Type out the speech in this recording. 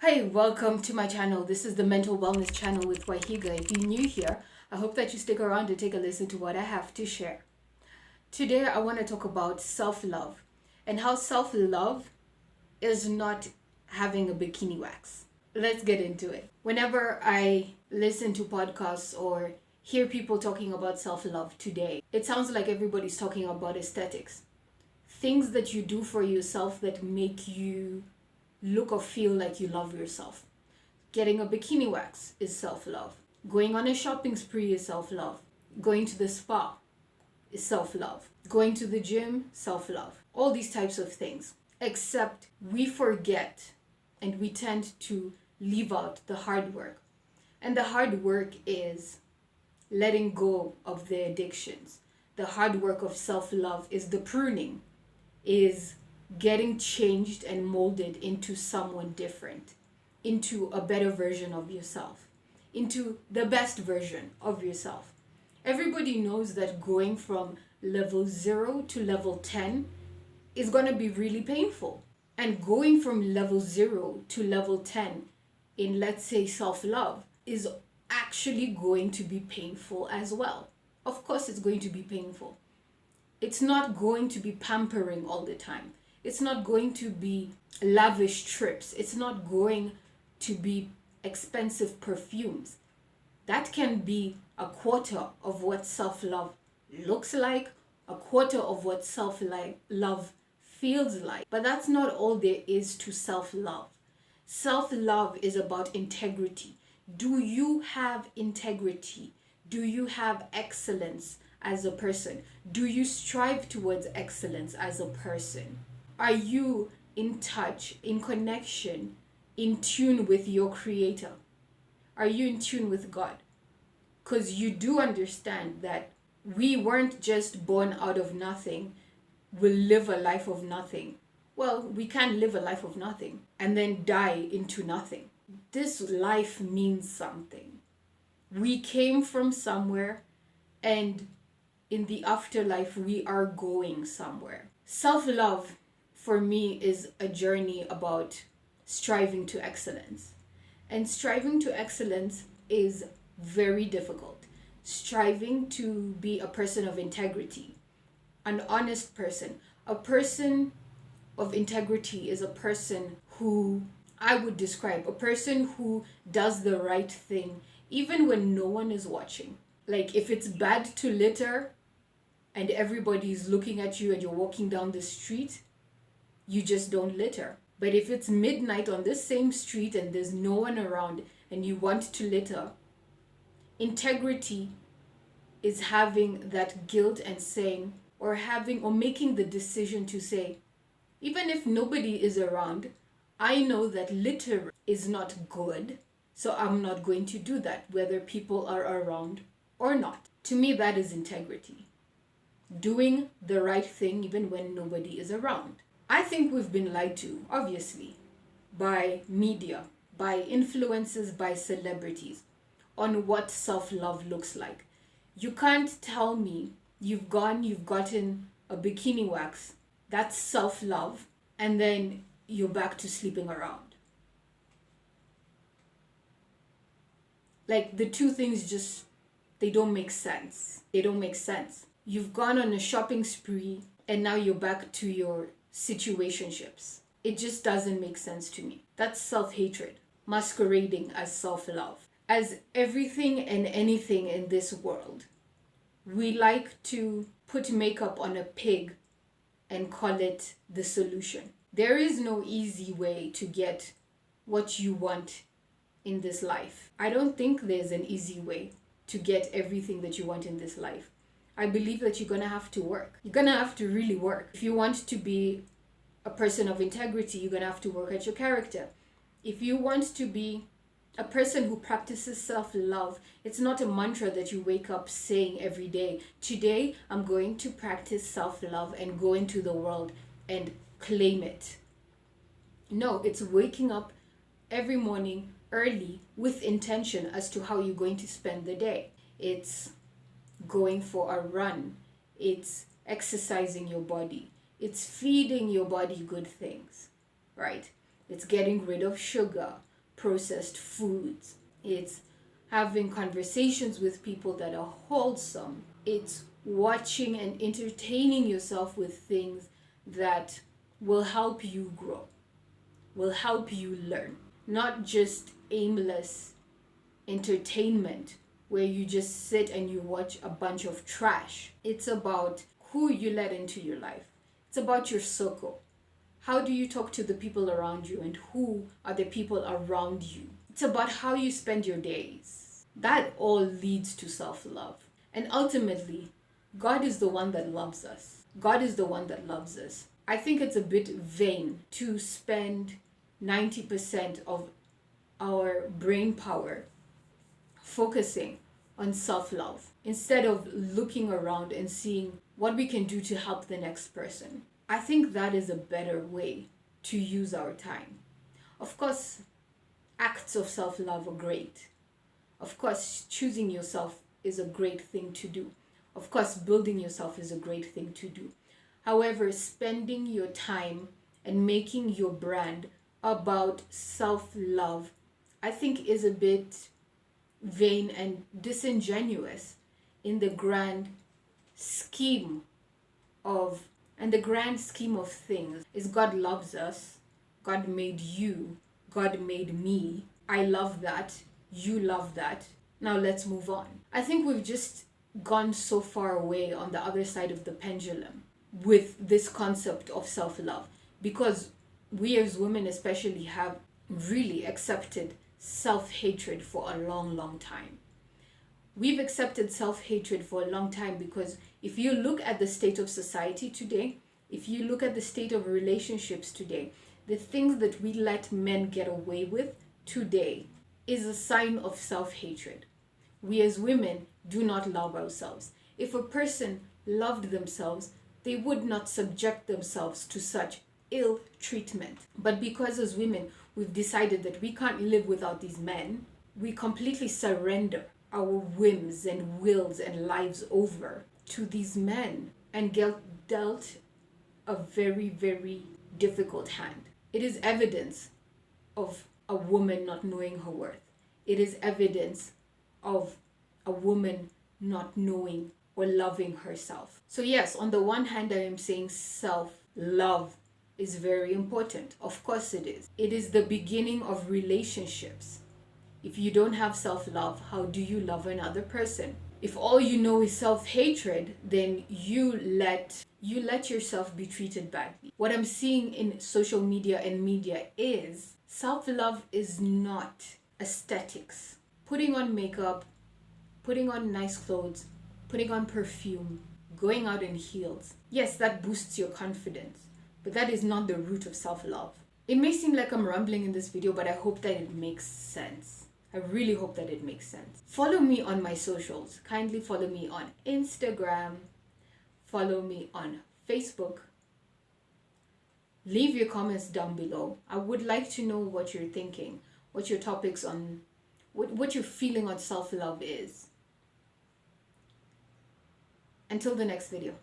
Hi, welcome to my channel. This is the Mental Wellness channel with Waihiga. If you're new here, I hope that you stick around to take a listen to what I have to share. Today, I want to talk about self-love and how self-love is not having a bikini wax. Let's get into it. Whenever I listen to podcasts or hear people talking about self-love today, it sounds like everybody's talking about aesthetics. Things that you do for yourself that make you look or feel like you love yourself. Getting a bikini wax is self-love. Going on a shopping spree is self-love. Going to the spa is self-love. Going to the gym, self-love. All these types of things. Except we forget and we tend to leave out the hard work. And the hard work is letting go of the addictions. The hard work of self-love is the pruning, is getting changed and molded into someone different, into a better version of yourself, into the best version of yourself. Everybody knows that going from level 0 to level 10 is going to be really painful. And going from level 0 to level 10 in, let's say, self-love is actually going to be painful as well. Of course, it's going to be painful. It's not going to be pampering all the time. It's not going to be lavish trips. It's not going to be expensive perfumes. That can be a quarter of what self-love looks like, a quarter of what self-love feels like. But that's not all there is to self-love. Self-love is about integrity. Do you have integrity? Do you have excellence as a person? Do you strive towards excellence as a person? Are you in touch, in connection, in tune with your Creator? Are you in tune with God? Because you do understand that we weren't just born out of nothing. We'll live a life of nothing. Well, we can't live a life of nothing and then die into nothing. This life means something. We came from somewhere, and in the afterlife, we are going somewhere. Self-love for me is a journey about striving to excellence. And striving to excellence is very difficult. Striving to be a person of integrity, an honest person. A person of integrity is a person who I would describe a person who does the right thing even when no one is watching. Like if it's bad to litter and everybody's looking at you and you're walking down the street, you just don't litter. But if it's midnight on this same street and there's no one around and you want to litter, integrity is having that guilt and saying, or making the decision to say, even if nobody is around, I know that litter is not good, so I'm not going to do that, whether people are around or not. To me, that is integrity. Doing the right thing even when nobody is around. I think we've been lied to, obviously, by media, by influencers, by celebrities, on what self-love looks like. You can't tell me you've gotten a bikini wax, that's self-love, and then you're back to sleeping around. Like the two things they don't make sense. They don't make sense. You've gone on a shopping spree and now you're back to your situationships. It just doesn't make sense to me. That's self-hatred masquerading as self-love. As everything and anything in this world, we like to put makeup on a pig and call it the solution. There is no easy way to get what you want in this life. I don't think there's an easy way to get everything that you want in this life. I believe that you're going to have to work. You're going to have to really work. If you want to be a person of integrity, you're going to have to work at your character. If you want to be a person who practices self-love, it's not a mantra that you wake up saying every day. Today, I'm going to practice self-love and go into the world and claim it. No, it's waking up every morning early with intention as to how you're going to spend the day. It's going for a run. It's exercising your body. It's feeding your body good things, right? It's getting rid of sugar, processed foods. It's having conversations with people that are wholesome. It's watching and entertaining yourself with things that will help you grow, will help you learn, not just aimless entertainment where you just sit and you watch a bunch of trash. It's about who you let into your life. It's about your circle. How do you talk to the people around you, and who are the people around you? It's about how you spend your days. That all leads to self-love. And ultimately, God is the one that loves us. God is the one that loves us. I think it's a bit vain to spend 90% of our brain power focusing on self-love instead of looking around and seeing what we can do to help the next person. I think that is a better way to use our time. Of course, acts of self-love are great. Of course, choosing yourself is a great thing to do. Of course, building yourself is a great thing to do. However, spending your time and making your brand about self-love, I think, is a bit vain and disingenuous in the grand scheme of things. Is God loves us. God made you. God made me. I love that. You love that. Now let's move on. I think we've just gone so far away on the other side of the pendulum with this concept of self-love, because we as women especially have really accepted self-hatred for a long, long time. We've accepted self-hatred for a long time because if you look at the state of society today, if you look at the state of relationships today, the things that we let men get away with today is a sign of self-hatred. We as women do not love ourselves. If a person loved themselves, they would not subject themselves to such ill treatment. But because as women, we've decided that we can't live without these men, we completely surrender our whims and wills and lives over to these men and get dealt a very, very difficult hand. It is evidence of a woman not knowing her worth. It is evidence of a woman not knowing or loving herself. So yes, on the one hand, I am saying self-love is very important. Of course it is. It is the beginning of relationships. If you don't have self-love, how do you love another person? If all you know is self-hatred, then you let yourself be treated badly. What I'm seeing in social media and media is self-love is not aesthetics. Putting on makeup, putting on nice clothes, putting on perfume, going out in heels. Yes, that boosts your confidence, but that is not the root of self-love. It may seem like I'm rambling in this video, but I hope that it makes sense. I really hope that it makes sense. Follow me on my socials. Kindly follow me on Instagram. Follow me on Facebook. Leave your comments down below. I would like to know what you're thinking, what your topics on, what your feeling on self-love is. Until the next video.